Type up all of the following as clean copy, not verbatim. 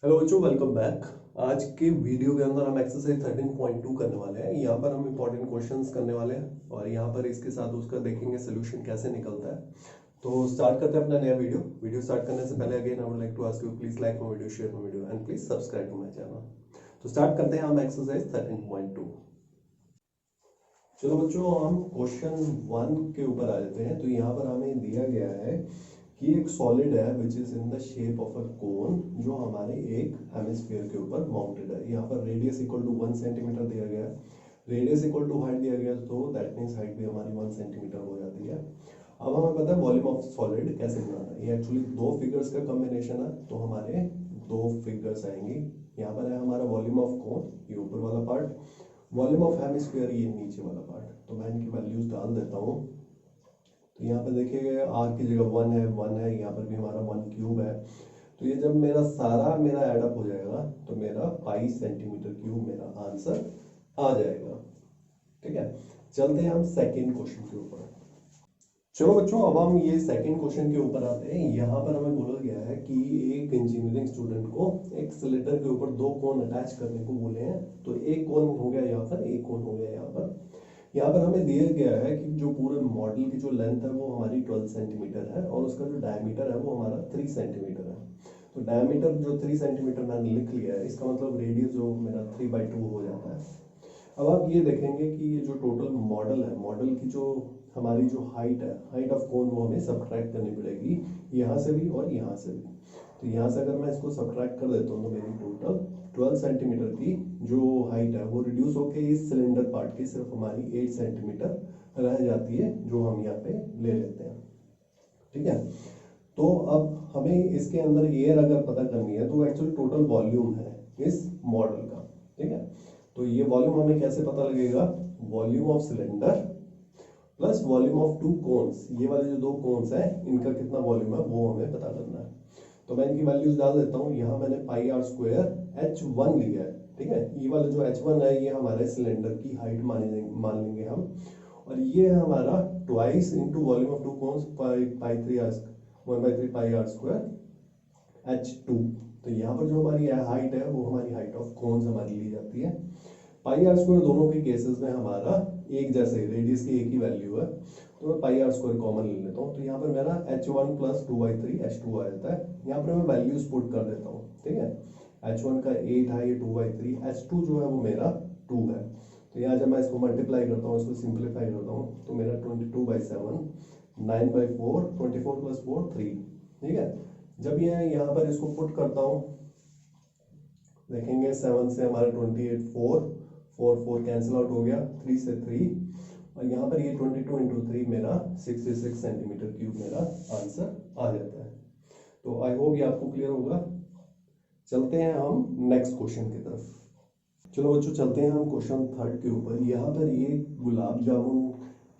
Hello बच्चों, welcome back. आज के वीडियो के अंदर हम एक्सरसाइज 13.2 करने वाले हैं। यहाँ पर हम इंपॉर्टेंट क्वेश्चंस करने वाले हैं और यहाँ पर इसके साथ उसका देखेंगे सोल्यूशन कैसे निकलता है। तो स्टार्ट करते हैं अपना नया वीडियो स्टार्ट करने से पहले again I would like to ask you, please like my video, share my video and please subscribe to my channel. तो स्टार्ट करते हैं हम एक्सरसाइज 13.2। चलो बच्चों, हम क्वेश्चन 1 के ऊपर आ जाते हैं। तो यहाँ पर हमें दिया गया है कि एक सॉलिड है which is in the shape of a cone, जो हमारे एक हेमिस्फीयर के ऊपर माउंटेड है। यहाँ पर रेडियस इक्वल टू 1 सेंटीमीटर दिया गया है, रेडियस इक्वल टू हाइट दिया गया, तो दैट मीन्स हाइट भी हमारी 1 सेंटीमीटर हो जाती है। अब हमें पता है वॉल्यूम ऑफ सॉलिड कैसे बनाना है। ये एक्चुअली दो फिगर्स का कॉम्बिनेशन है, तो हमारे दो फिगर्स आएंगी। यहाँ पर है हमारा वॉल्यूम ऑफ कोन, ये ऊपर वाला पार्ट, वॉल्यूम ऑफ हेमिस्फीयर ये नीचे वाला पार्ट। तो मैं इनकी वैल्यूज डाल देता हूँ। तो यहाँ पर देखिएगा आर की जगह 1 है, यहाँ पर भी हमारा 1 क्यूब है। तो ये जब मेरा एडअप हो जाएगा तो मेरा 5 सेंटीमीटर क्यूब मेरा आंसर आ जाएगा। ठीक है, चलते हैं हम सेकेंड क्वेश्चन के ऊपर। चलो बच्चों, अब हम ये सेकंड क्वेश्चन के ऊपर आते हैं। यहाँ पर हमें बोला गया है कि एक इंजीनियरिंग स्टूडेंट को एक सिलेंडर के ऊपर दो कोन अटैच करने को बोले हैं। तो एक कोन हो गया यहाँ पर, एक कोन हो गया यहाँ पर। यहाँ पर हमें दिया गया है कि जो पूरे मॉडल की जो लेंथ है वो हमारी 12 सेंटीमीटर है और उसका जो डायमीटर है वो हमारा 3 सेंटीमीटर है। तो डायमीटर जो 3 सेंटीमीटर मैंने लिख लिया है, इसका मतलब रेडियस जो मेरा 3/2 हो जाता है। अब आप ये देखेंगे कि ये जो टोटल मॉडल है, मॉडल की जो हमारी जो हाइट है, हाइट ऑफ कोन, वो हमें सब्ट्रैक्ट करनी पड़ेगी यहाँ से भी और यहाँ से भी। तो यहाँ से अगर मैं इसको सब्ट्रैक्ट कर देता हूँ तो मेरी टोटल 12 सेंटीमीटर की जो हाइट है वो रिड्यूस होकर इस सिलेंडर पार्ट की सिर्फ हमारी 8 सेंटीमीटर रह जाती है, जो हम यहाँ पे ले लेते हैं। ठीक है, तो अब हमें इसके अंदर एयर अगर पता करनी है तो एक्चुअली टोटल वॉल्यूम है इस मॉडल का। ठीक है, तो ये वॉल्यूम हमें कैसे पता लगेगा? Volume of cylinder plus volume of two cons, ये वाले जो दो कोन्स हैं इनका कितना वॉल्यूम है वो हमें पता करना है। तो मैं इनकी वैल्यूज डाल देता हूँ। यहाँ मैंने पाई आर स्क्वायर H1 लिया है। ठीक है, ये वाला जो H1 है ये हमारे सिलेंडर की हाइट मान लेंगे हम, और ये है हमारा twice into volume of two cones pi 1/3 pi r square H2। तो यहाँ पर जो हमारी हाइट है वो हमारी हाइट ऑफ कोन्स हमारी ली जाती है। पाई आर स्क्वायर दोनों के केसेस में हमारा एक जैसे रेडियस की एक ही वैल्यू है, तो मैं पाई आर स्क्वायर कॉमन ले लेता हूँ। तो यहाँ पर मेरा H1 प्लस 2/3 H2 आ जाता है। यहाँ पर मैं वैल्यूज पुट कर देता हूँ। ठीक है, H1 का 8 है, ये 2/3, H2 जो है वो मेरा 2 है। तो यहाँ जब मैं इसको मल्टीप्लाई करता हूँ, इसको सिंप्लीफाई करता हूँ, तो मेरा 22/7, 9/4, 24 प्लस 4 3। ठीक है, जब ये यहाँ पर इसको पुट करता हूँ, देखेंगे 7 से हमारा 28, 4 कैंसिल आउट हो गया, 3 से 3, और यहाँ पर ये 22 इंटू 3 मेरा 66 सेंटीमीटर क्यूब मेरा आंसर आ जाता है। तो आई होप ये आपको क्लियर होगा। चलते हैं हम नेक्स्ट क्वेश्चन की तरफ। चलो बच्चों, चलते हैं हम क्वेश्चन थर्ड के ऊपर। यहाँ पर ये गुलाब जामुन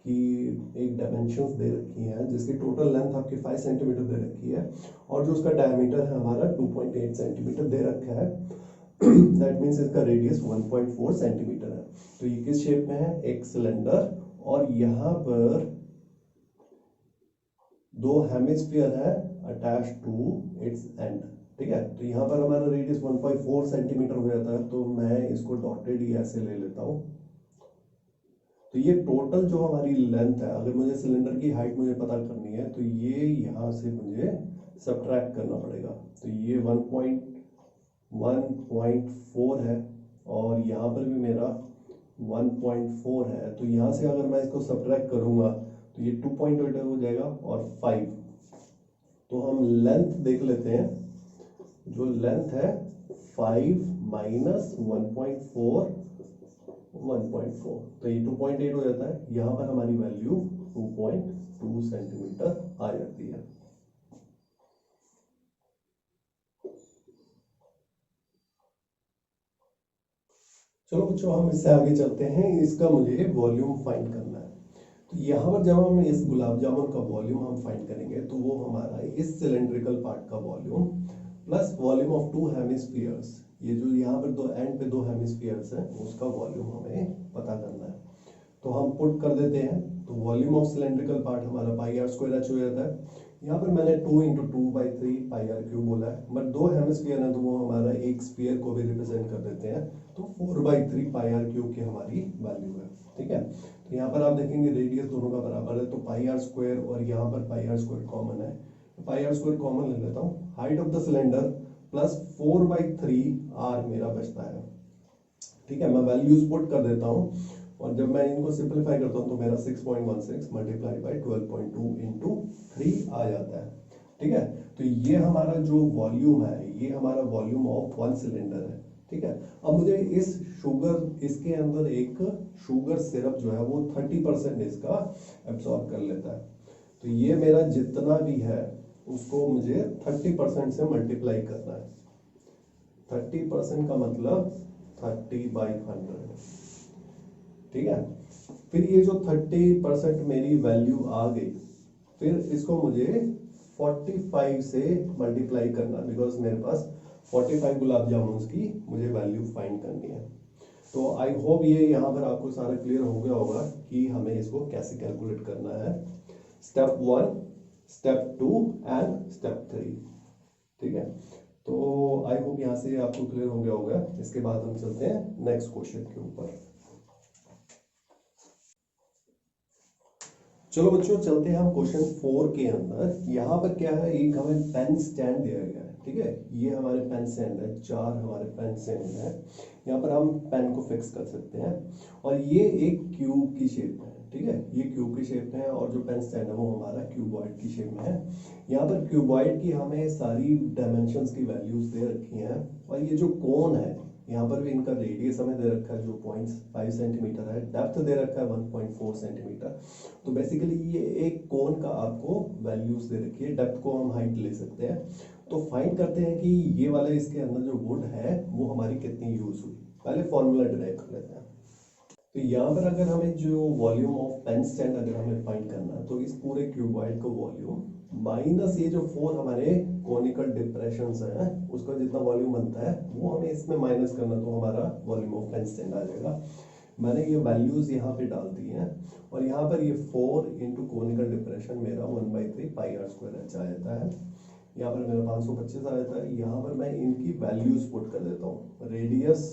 की एक डायमेंशंस दे रखी है, जिसकी टोटल लेंथ आपकी 5 सेंटीमीटर दे रखी है और जो उसका डायमीटर है हमारा 2.8 सेंटीमीटर दे रखा है। दैट मीन्स इसका रेडियस 1.4 सेंटीमीटर है। तो ये किस शेप में है? एक सिलेंडर, और यहाँ पर दो हेमिस्फीयर है अटैच टू इट्स एंड। ठीक है, तो यहाँ पर हमारा रेडियस 1.4 सेंटीमीटर हो जाता है, तो मैं इसको डॉटेड ही ऐसे ले लेता हूँ। तो ये टोटल जो हमारी लेंथ है, अगर मुझे सिलेंडर की हाइट मुझे पता करनी है तो ये यहाँ से मुझे सब्ट्रैक्ट करना पड़ेगा। तो ये 1.4 है और यहाँ पर भी मेरा 1.4 है। तो यहाँ से अगर मैं इसको सब्ट्रैक्ट करूँगा तो ये 2.8 हो जाएगा और 5। तो हम लेंथ देख लेते हैं। जो लेंथ है 5 माइनस 1.4, 1.4, तो ये 2.8 हो जाता है। यहाँ पर हमारी वैल्यू 2.2 सेंटीमीटर आ जाती है। चलो बच्चों, हम इससे आगे चलते हैं। इसका मुझे वॉल्यूम फाइंड करना है। तो यहाँ पर जब हम इस गुलाब जामुन का वॉल्यूम हम फाइंड करेंगे तो वो हमारा इस सिलेंड्रिकल पार्ट का volume plus volume of to hemispheres, ये जो यहाँ पर दो एंड पे दो हेमिस्फीयर्स हैं उसका वॉल्यूम हमें पता करना है। तो हम पुट कर देते हैं। तो वॉल्यूम ऑफ सिलेंड्रिकल पार्ट हमारा पाई आर स्क्वायर एच हो जाता है। यहाँ पर मैंने 2 × 2/3 पाई आर क्यूब बोला है, बट दो हेमिस्फीयर है तो वो हमारा एक स्फीयर को भी रिप्रेजेंट कर देते हैं, तो 4/3 पाई आर क्यूब की हमारी वैल्यू है। ठीक है, तो यहाँ पर आप देखेंगे रेडियस दोनों का बराबर है, तो पाई आर स्क्वायर और यहाँ पर पाई आर स्क्वायर कॉमन है, तो पाई आर स्क्वायर कॉमन ले लेता हूँ। Height of the cylinder plus 4/3 r मेरा बचता है। ठीक है, मैं वैल्यूज पुट कर देता हूँ और जब मैं इनको सिंपलीफाई करता हूँ तो मेरा 6.16 मल्टीप्लाई बाई 12.2 इंटू 3 आ जाता है। ठीक है, तो ये हमारा जो वॉल्यूम है, ये हमारा वॉल्यूम ऑफ वन सिलेंडर है। ठीक है, अब मुझे इस शुगर, इसके अंदर एक शुगर सिरप जो है वो 30% इसका एब्सॉर्ब कर लेता है, तो ये मेरा जितना भी है उसको मुझे 30% से मल्टीप्लाई करना है। 30% का मतलब 30/100। ठीक है, फिर ये जो 30% मेरी वैल्यू आ गई, फिर इसको मुझे 45 से मल्टीप्लाई करना, बिकॉज मेरे पास 45 गुलाब जामुन की मुझे वैल्यू फाइंड करनी है। तो आई होप ये यहाँ पर आपको सारा क्लियर हो गया होगा कि हमें इसको कैसे कैलकुलेट करना है। Step 1, step 2 and step 3। ठीक है, तो आई होप यहाँ से आपको क्लियर हो गया होगा। इसके बाद हम चलते हैं नेक्स्ट क्वेश्चन के ऊपर। चलो बच्चों, चलते हैं हम क्वेश्चन 4 के अंदर। यहाँ पर क्या है, एक हमें पेन स्टैंड दिया गया है। ठीक है, ये हमारे पेन स्टैंड है, 4 हमारे पेन स्टैंड है। यहाँ पर हम पेन को फिक्स कर सकते हैं और ये एक क्यूब की शेप में है। ठीक है, ये क्यूब की शेप में है और जो पेन स्टैंड है वो हमारा क्यूबॉइड की शेप में है। यहाँ पर क्यूबॉइड की हमें सारी डायमेंशंस की वैल्यूज दे रखी हैं और ये जो कोन है, यहाँ पर भी इनका रेडियस हमें दे रखा है जो 0.5 सेंटीमीटर है, डेप्थ दे रखा है 1.4 सेंटीमीटर। तो बेसिकली ये एक कोन का आपको वैल्यूज दे रखी है, डेप्थ को हम हाइट ले सकते हैं। तो फाइंड करते हैं कि ये वाला इसके अंदर जो वुड है वो हमारी कितनी यूज हुई। पहले फॉर्मूला डिराइव कर लेते हैं। तो यहाँ पर अगर हमें जो वॉल्यूम ऑफ पेन स्टैंड अगर हमें फाइंड करना है, तो इस पूरे क्यूबॉइड का वॉल्यूम माइनस ये जो 4 हमारे कोनिकल डिप्रेशंस हैं उसका जितना वॉल्यूम बनता है वो हमें इसमें माइनस करना, तो हमारा वॉल्यूम ऑफ पेन स्टैंड आ जाएगा। मैंने ये वैल्यूज यहाँ पे डाल दी हैं और यहाँ पर ये 4 इंटू कोनिकल डिप्रेशन मेरा 1/3 पाई आर स्क्वायर एच आ जाता है। यहाँ पर मेरा 525 आ जाता है। यहाँ पर मैं इनकी वैल्यूज पुट कर देता हूँ। रेडियस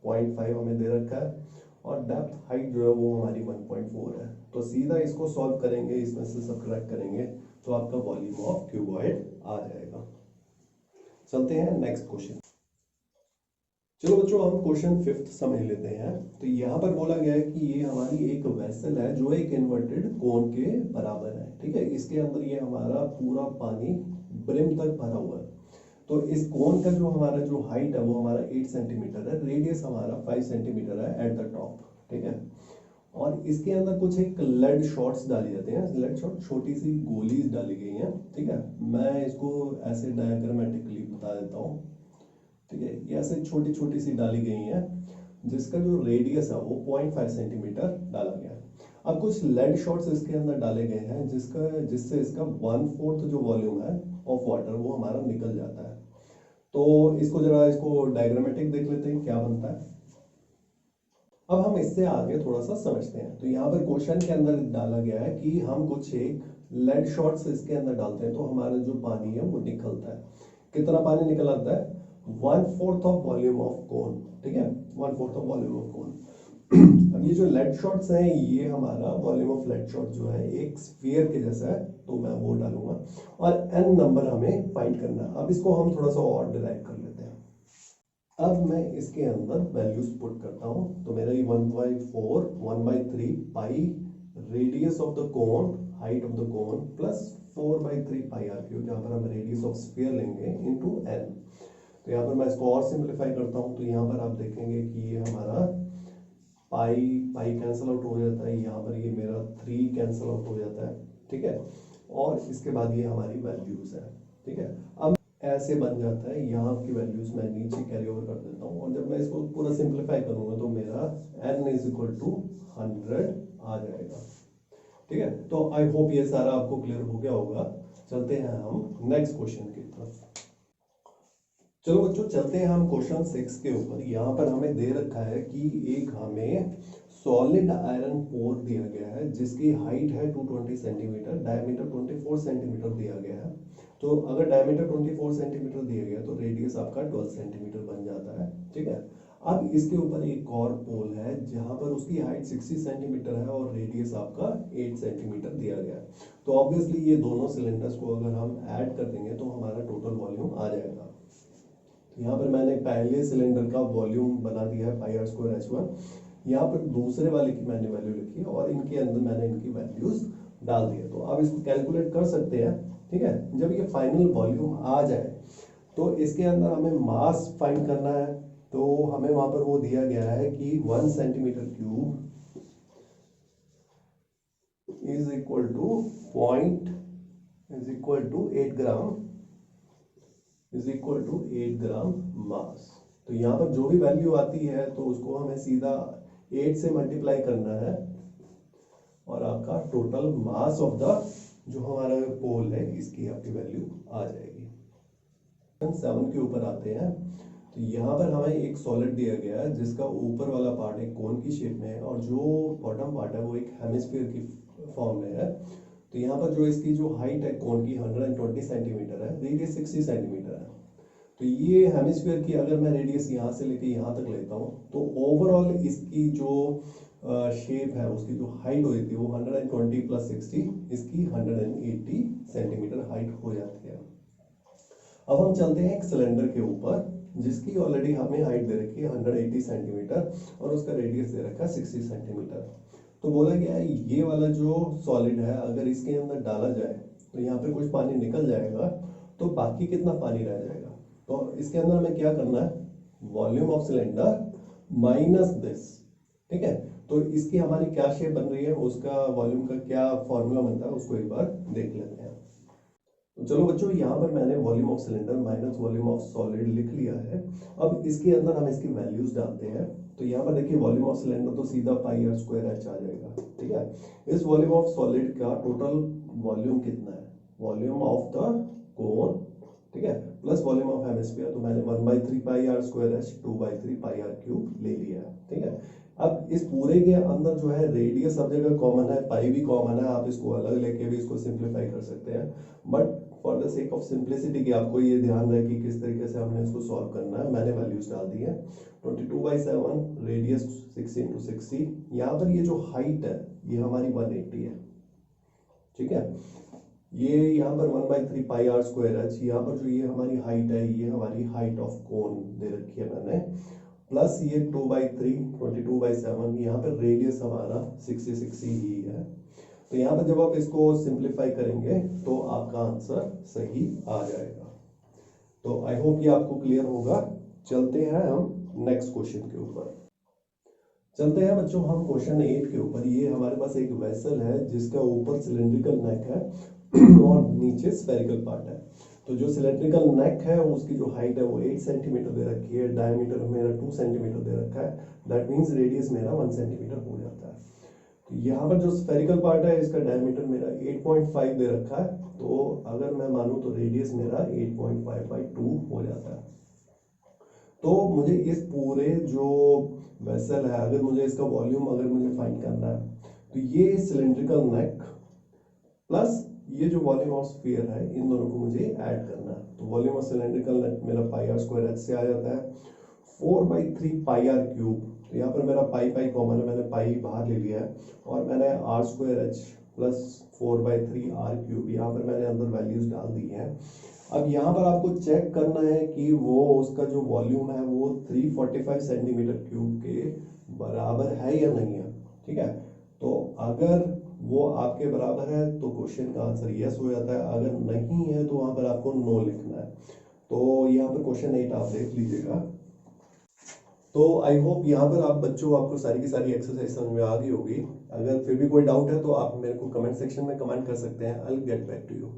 0.5 हमें दे रखा है और डेप्थ हाइट जो है वो हमारी 1.4 है। तो सीधा इसको सॉल्व करेंगे, इसमें से सब्ट्रैक्ट करेंगे तो आपका वॉल्यूम ऑफ क्यूबॉइड आ जाएगा। चलते हैं नेक्स्ट क्वेश्चन। चलो बच्चों, हम क्वेश्चन 5 समझ लेते हैं। तो यहाँ पर बोला गया है कि ये हमारी एक वेसल है जो एक इन्वर्टेड कोन के बराबर है। ठीक है, इसके अंदर ये हमारा पूरा पानी ब्रिम तक भरा हुआ है। तो इस कोन का जो हमारा जो हाइट है वो हमारा 8 सेंटीमीटर है, रेडियस हमारा 5 सेंटीमीटर है एट द टॉप। ठीक है, और इसके अंदर कुछ एक लेड शॉट्स डाली जाते हैं। लेड शॉट छोटी सी गोलीज डाली गई हैं। ठीक है, मैं इसको ऐसे डायग्रामेटिकली बता देता हूँ। ठीक है, ये ऐसे छोटी छोटी सी डाली गई हैं जिसका जो रेडियस है वो 0.5 सेंटीमीटर डाला गया है। अब कुछ लेड शॉट्स इसके अंदर डाले गए हैं जिससे इसका 1/4 जो वॉल्यूम है ऑफ वाटर वो हमारा निकल जाता है। तो इसको डायग्रामेटिक देख लेते हैं क्या बनता है। अब हम इससे आगे थोड़ा सा समझते हैं। तो यहाँ पर क्वेश्चन के अंदर डाला गया है कि हम कुछ एक लेड शॉट्स इसके अंदर डालते हैं तो हमारा जो पानी है वो निकलता है। कितना पानी निकल आता है? 1/4 ऑफ वॉल्यूम ऑफ कोन। ठीक है, 1/4 ऑफ वॉल्यूम ऑफ कोन। अब ये जो लेड शॉट्स हैं, ये हमारा वॉल्यूम ऑफ लेड शॉट जो है एक स्फीयर के जैसा है, तो मैं वो डालूंगा और n नंबर हमें फाइंड करना है। अब इसको हम थोड़ा सा और डिराइव कर लेते हैं। अब मैं इसके अंदर वैल्यूज पुट करता हूं, तो मेरा ये 1/4 1/3 pi radius of the cone, height of the cone plus 4/3 pi r cube, जहां पर हम रेडियस ऑफ स्फीयर लेंगे इनटू n। तो यहाँ पर मैं इसको और सिंप्लीफाई करता हूँ, तो यहाँ पर आप देखेंगे कि ये हमारा पाई कैंसिल आउट हो जाता है, यहाँ पर ये मेरा 3 कैंसिल आउट हो जाता है। ठीक है, और इसके बाद ये हमारी वैल्यूज है। ठीक है, अब ऐसे बन जाता है। यहाँ की वैल्यूज मैं नीचे कैरी ओवर कर देता हूँ और जब मैं इसको पूरा सिंप्लीफाई करूंगा तो मेरा n = 100 आ जाएगा। ठीक है, तो आई होप ये सारा आपको क्लियर हो गया होगा। चलते हैं हम नेक्स्ट क्वेश्चन की तरफ। चलो बच्चों चलते हैं हम क्वेश्चन 6 के ऊपर। यहाँ पर हमें दे रखा है कि एक हमें सॉलिड आयरन पोर दिया गया है जिसकी हाइट है 220 सेंटीमीटर, डायमीटर 24 सेंटीमीटर दिया गया है। तो अगर डायमीटर 24 सेंटीमीटर दिया गया तो रेडियस आपका 12 सेंटीमीटर बन जाता है। ठीक है, अब इसके ऊपर एक और पोल है जहां पर उसकी हाइट 60 सेंटीमीटर है और रेडियस आपका 8 सेंटीमीटर दिया गया है। तो ऑब्वियसली ये दोनों सिलेंडर्स को अगर हम ऐड कर देंगे तो हमारा टोटल वॉल्यूम आ जाएगा। तो यहाँ पर मैंने पहले सिलेंडर का वॉल्यूम बना दिया है पाई आर स्क्वायर H1। यहाँ पर दूसरे वाले की मैंने वैल्यू लिखी है और इनके अंदर मैंने इनकी वैल्यूज डाल दिए। तो आप इसको कैलकुलेट कर सकते हैं। ठीक है, जब ये फाइनल वॉल्यूम आ जाए तो इसके अंदर हमें मास फाइंड करना है। तो हमें वहां पर वो दिया गया है कि 1 centimetre cube is equal to 8 gram is equal to 8 gram mass. तो यहाँ पर जो भी वैल्यू आती है तो उसको हमें सीधा 8 से मल्टीप्लाई करना है और आपका टोटल मास ऑफ द जो हमारा पोल है इसकी आपकी वैल्यू आ जाएगी। 7 के ऊपर आते हैं। तो यहाँ पर हमें एक सॉलिड दिया गया है जिसका ऊपर वाला पार्ट एक कोन की शेप में है और जो बॉटम पार्ट है वो एक हेमिस्फीयर की फॉर्म में है। तो यहाँ पर जो इसकी जो हाइट है कोन की 120 सेंटीमीटर है, रेडियस 60 सेंटीमीटर है। तो ये हेमिस्फीयर की अगर मैं रेडियस यहाँ से लेके यहाँ तक लेता हूँ तो ओवरऑल इसकी जो शेप है उसकी जो हाइट हुई थी वो 120 प्लस 60 इसकी 180 सेंटीमीटर हाइट हो जाती है। अब हम चलते हैं एक सिलेंडर के ऊपर जिसकी ऑलरेडी हमें हाइट दे रखी है 180 सेंटीमीटर और उसका रेडियस दे रखा है 60 सेंटीमीटर। तो बोला गया है ये वाला जो सॉलिड है अगर इसके अंदर डाला जाए तो यहाँ पे कुछ पानी निकल जाएगा, तो बाकी कितना पानी रह जाएगा। तो इसके अंदर हमें क्या करना है, volume of cylinder minus this. ठीक है, तो इसकी हमारी क्या शेप बन रही है, उसका वॉल्यूम का क्या फॉर्मूला बनता है उसको एक बार देख लेते हैं। तो चलो बच्चों यहाँ पर मैंने volume of cylinder minus volume of solid लिख लिया है। अब इसके अंदर हम इसकी वैल्यूज डालते हैं। तो यहाँ पर देखिए वॉल्यूम ऑफ सिलेंडर तो सीधा पाई आर स्क्वायर H आ जाएगा। ठीक है, इस वॉल्यूम ऑफ सॉलिड का टोटल वॉल्यूम कितना है, वॉल्यूम ऑफ द कोन, ठीक है, प्लस वॉल्यूम ऑफ हेमिस्फीयर। तो मैंने 1/3 pi r square H 2/3 pi r cube ले लिया है। ठीक है, अब इस पूरे के अंदर जो है रेडियस सब जगह कॉमन है, पाई भी कॉमन है, आप इसको अलग लेके भी इसको सिंप्लीफाई कर सकते हैं। But for the sake of simplicity कि आपको ये ध्यान रहे कि किस तरीके से हमने इसको सॉल्व करना है, मैंने वैल्यूज डाल दी है। 22/7 रेडियस 6 × 60। यहाँ पर ये जो हाइट है ये हमारी 180 है। ठीक है, ये यहाँ पर 1/3 पाई आर स्क्वायर H, यहाँ पर जो ये हमारी हाइट है ये हमारी हाइट ऑफ कोन दे रखी है मैंने, प्लस ये 2/3 22/7, यहाँ पर रेडियस हमारा 60 ही है। तो यहाँ पर जब आप इसको सिंप्लीफाई करेंगे तो आपका आंसर सही आ जाएगा। तो आई होप ये आपको क्लियर होगा। चलते हैं हम नेक्स्ट क्वेश्चन के ऊपर। चलते हैं बच्चों हम क्वेश्चन 8 के ऊपर। ये हमारे पास एक वेसल है जिसका ऊपर सिलेंड्रिकल नेक है और नीचे स्फेरिकल पार्ट है। तो जो सिलेंड्रिकल नेक है उसकी जो हाइट है वो 8 सेंटीमीटर दे रखी है, डायमीटर मेरा 2 सेंटीमीटर दे रखा है, दैट मीन्स रेडियस मेरा 1 सेंटीमीटर हो जाता है। तो यहाँ पर जो स्फेरिकल पार्ट है इसका डायमीटर मेरा 8.5 दे रखा है। तो अगर मैं मानूं तो रेडियस मेरा 8.5/2 हो जाता है। तो मुझे इस पूरे जो वेसल है अगर मुझे इसका वॉल्यूम अगर मुझे फाइंड करना है तो ये सिलेंड्रिकल नेक प्लस ये जो वॉल्यूम ऑफ स्फीयर है इन दोनों को मुझे ऐड करना है। तो वॉल्यूम ऑफ सिलेंड्रिकल नेक मेरा पाई आर स्क्वायर H से आ जाता है 4/3 पाई आर क्यूब। तो यहाँ पर मेरा पाई कॉमन है, मैंने पाई बाहर ले लिया है और मैंने r square H plus 4/3 r cube यहाँ पर मैंने अंदर वैल्यूज डाल दी हैं। अब यहाँ पर आपको चेक करना है कि वो उसका जो वॉल्यूम है वो 345 सेंटीमीटर क्यूब के बराबर है या नहीं है। ठीक है, तो अगर वो आपके बराबर है तो क्वेश्चन का आंसर यस हो जाता है, अगर नहीं है तो वहां पर आपको नो लिखना है। तो यहाँ पर क्वेश्चन 8 आप देख लीजिएगा। तो आई होप यहाँ पर आप बच्चों आपको सारी की सारी एक्सरसाइज समझ में आ गई होगी। अगर फिर भी कोई डाउट है तो आप मेरे को कमेंट सेक्शन में कमेंट कर सकते हैं। I will get back to you.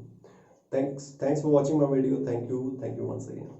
Thanks for watching my video. Thank you once again.